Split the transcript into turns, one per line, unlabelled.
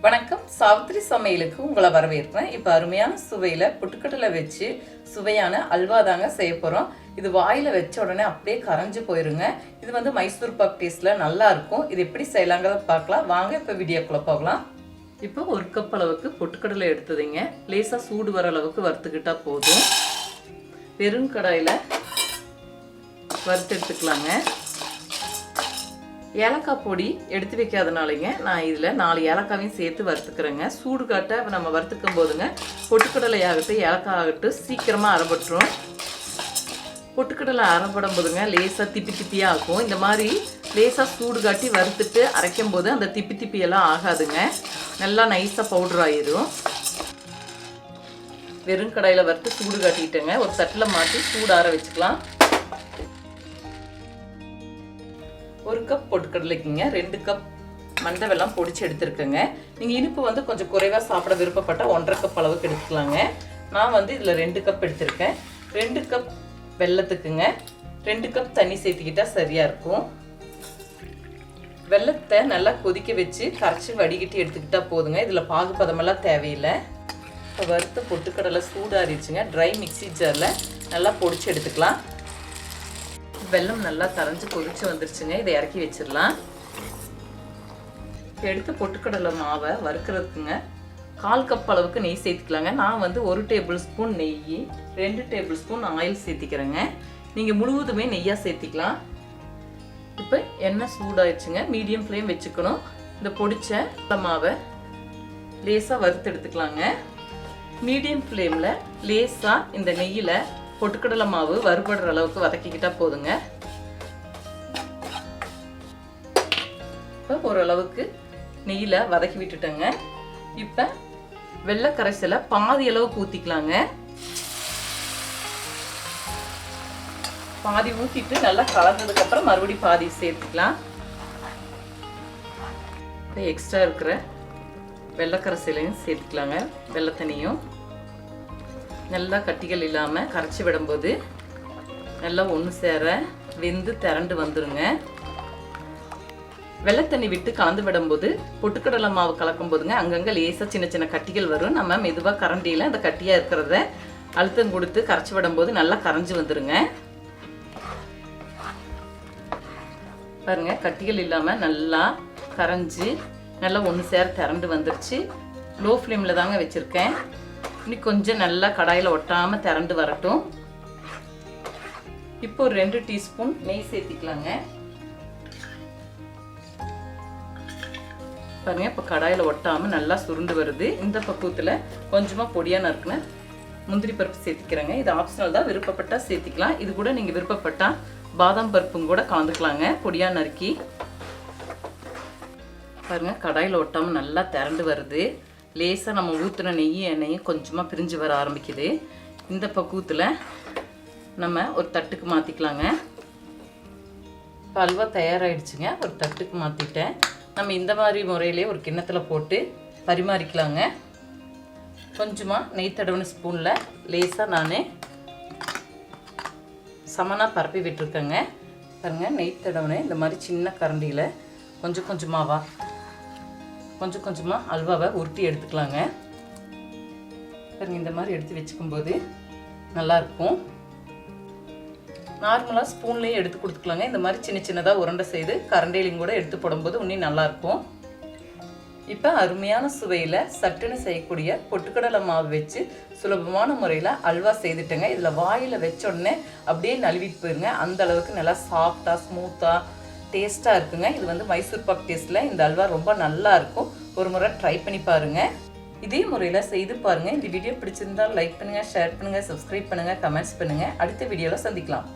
வணக்கம், சாவித்ரி சமையலுக்கு உங்களை வரவேற்கிறேன். இப்போ அருமையான சுவையில் பொட்டுக்கடலை வச்சு சுவையான அல்வா தாங்க செய்ய போகிறோம். இது வாயில் வச்ச உடனே அப்படியே கரைஞ்சு போயிருங்க. இது வந்து மைசூர் பாக் டேஸ்ட்டில் நல்லா இருக்கும். இது எப்படி செய்யலாங்கிறத பார்க்கலாம் வாங்க. இப்போ வீடியோக்குள்ளே போகலாம். இப்போ 1 கப் அளவுக்கு பொட்டுக்கடலை எடுத்ததுங்க. லேசாக சூடு வர அளவுக்கு வறுத்துக்கிட்டா போதும். வெறும் கடாயில் வறுத்து எடுத்துக்கலாங்க. ஏலக்காய் பொடி எடுத்து வைக்காதனாலங்க நான் இதில் 4 ஏலக்காவையும் சேர்த்து வறுத்துக்கிறேங்க. சூடு காட்ட நம்ம வறுத்துக்கும் போதுங்க பொட்டுக்கடலை ஆகட்டும் ஏலக்காய் ஆகட்டும் சீக்கிரமாக அரைபட்டுரும். பொட்டுக்கடலை அரைப்படும் போதுங்க லேசாக திப்பி திப்பியாக ஆகும். இந்த மாதிரி லேசாக சூடு காட்டி வறுத்துட்டு அரைக்கும் போது அந்த திப்பி திப்பியெல்லாம் ஆகாதுங்க. நல்லா நைஸாக பவுடர் ஆயிடும். வெறும் கடாயில் வறுத்து சூடு காட்டிட்டேங்க. ஒரு தட்டில் மாட்டி சூடு ஆற வச்சுக்கலாம். 1 கப் பொட்டுக்கடலைக்குங்க 2 கப் மண்டை வெல்லம் பொடிச்சு எடுத்துருக்கேங்க. நீங்கள் இனிப்பு வந்து கொஞ்சம் குறைவாக சாப்பிட விருப்பப்பட்டால் 1.5 கப் அளவுக்கு எடுத்துக்கலாங்க. நான் வந்து இதில் 2 கப் எடுத்திருக்கேன். 2 கப் வெல்லத்துக்குங்க 2 கப் தண்ணி சேர்த்துக்கிட்டா சரியாக இருக்கும். வெல்லத்தை நல்லா கொதிக்க வச்சு கரைச்சி வடிகட்டி எடுத்துக்கிட்டா போதுங்க. இதில் பாகுபதமெல்லாம் தேவையில்லை. இப்போ வறுத்த பொட்டுக்கடலை சூடாரிச்சுங்க. ட்ரை மிக்ஸி ஜாரில் நல்லா பொடிச்சு எடுத்துக்கலாம். வெல்லம் நல்லா கரைஞ்சி கொதிச்சு வந்துருச்சுங்க. இதை இறக்கி வச்சிடலாம். எடுத்து பொட்டுக்கடலை மாவை வறுக்கிறதுக்குங்க 1/4 கப் அளவுக்கு நெய் சேர்த்துக்கலாங்க. நான் வந்து 1 டேபிள் ஸ்பூன் நெய் 2 டேபிள் ஸ்பூன் ஆயில் சேர்த்திக்கிறேங்க. நீங்கள் முழுவதுமே நெய்யாக சேர்த்திக்கலாம். இப்போ எண்ணெய் சூடாயிடுச்சுங்க. மீடியம் ஃப்ளேம் வச்சுக்கணும். இந்த பொடிச்ச மாவை லேசாக வறுத்து எடுத்துக்கலாங்க. மீடியம் ஃப்ளேமில் லேசாக இந்த நெய்யில் பொட்டுக்கடலை மாவு வறுபடுற அளவுக்கு வதக்கிக்கிட்டா போதுங்க. இப்போ ஓரளவுக்கு நெய்யில் வதக்கி விட்டுட்டேங்க. இப்போ வெள்ளை கரைசலை பாதி அளவுக்கு ஊற்றிக்கலாங்க. பாதி ஊற்றிட்டு நல்லா கலந்ததுக்கப்புறம் மறுபடியும் பாதி சேர்த்துக்கலாம். இப்போ எக்ஸ்ட்ரா இருக்கிற வெள்ளை கரைசலையும் சேர்த்துக்கலாங்க. வெள்ளை தண்ணியும் நல்லா கட்டிகள் இல்லாமல் கரைச்சி விடும்போது நல்லா ஒன்று சேர வெந்து திரண்டு வந்துடுங்க. வெள்ளத்தண்ணி விட்டு கலந்து விடும்போது பொட்டுக்கடலை மாவு கலக்கும் போதுங்க அங்கங்கே லேசாக சின்ன சின்ன கட்டிகள் வரும். நம்ம மெதுவாக கரண்டியில் அந்த கட்டியாக இருக்கிறத அழுத்தம் கொடுத்து கரைச்சி விடும்போது நல்லா கரைஞ்சி வந்துடுங்க. பாருங்க, கட்டிகள் இல்லாமல் நல்லா கரைஞ்சி நல்லா ஒன்று சேர திரண்டு வந்துருச்சு. லோ ஃப்ளேமில் தாங்க வச்சுருக்கேன். இன்னும் கொஞ்சம் நல்லா கடாயில் ஒட்டாமல் திரண்டு வரட்டும். இப்போ ஒரு 2 டீஸ்பூன் நெய் சேர்த்திக்கலாங்க. பாருங்க, இப்போ கடாயில் ஒட்டாமல் நல்லா சுருண்டு வருது. இந்த பக்குவத்தில் கொஞ்சமாக பொடியாக நறுக்குன முந்திரி பருப்பு சேர்த்திக்கிறேங்க. இது ஆப்ஷனல் தான், விருப்பப்பட்டால் சேர்த்திக்கலாம். இது கூட நீங்கள் விருப்பப்பட்டால் பாதாம் பருப்பும் கூட கலந்துக்கலாங்க பொடியாக நறுக்கி. பாருங்க, கடாயில் ஒட்டாமல் நல்லா திரண்டு வருது. லேசாக நம்ம ஊற்றின நெய் எண்ணெயும் கொஞ்சமாக பிரிஞ்சு வர ஆரம்பிக்குது. இந்த பக்குவத்தில் நம்ம ஒரு தட்டுக்கு மாற்றிக்கலாங்க. இப்போ அல்வா தயாராகிடுச்சுங்க. ஒரு தட்டுக்கு மாற்றிட்டேன். நம்ம இந்த மாதிரி முறையிலே ஒரு கிண்ணத்தில் போட்டு பரிமாறிக்கலாங்க. கொஞ்சமாக நெய் தடவின ஸ்பூனில் லேசாக நான் சமனாக பரப்பி விட்டுருக்கேங்க. பாருங்கள், நெய் தடவின இந்த மாதிரி சின்ன கரண்டியில் கொஞ்சம் கொஞ்சமாக அல்வாவை உருட்டி எடுத்துக்கலாங்க. பாருங்க, இந்த மாதிரி எடுத்து வச்சுக்கும்போது நல்லாயிருக்கும். நார்மலாக ஸ்பூன்லேயே எடுத்து கொடுத்துக்கலாங்க. இந்த மாதிரி சின்ன சின்னதாக உருண்டை செய்து கரண்டிலையும் கூட எடுத்து போடும்போது இன்னும் நல்லாயிருக்கும். இப்போ அருமையான சுவையில் சட்டுன்னு செய்யக்கூடிய பொட்டுக்கடலை மாவு வச்சு சுலபமான முறையில் அல்வா செய்துட்டேங்க. இதில் வாயில் வச்ச உடனே அப்படியே நழுவிட்டு போயிருங்க. அந்த அளவுக்கு நல்லா சாஃப்டாக ஸ்மூத்தாக டேஸ்ட்டாக இருக்குங்க. இது வந்து மைசூர் பாக் டேஸ்ட்டில் இந்த அல்வா ரொம்ப நல்லா இருக்கும். ஒரு முறை ட்ரை பண்ணி பாருங்கள். இதே முறையில் செய்து பாருங்கள். இந்த வீடியோ பிடிச்சிருந்தால் லைக் பண்ணுங்கள், ஷேர் பண்ணுங்கள், சப்ஸ்கிரைப் பண்ணுங்கள், கமெண்ட்ஸ் பண்ணுங்கள். அடுத்த வீடியோவில் சந்திக்கலாம்.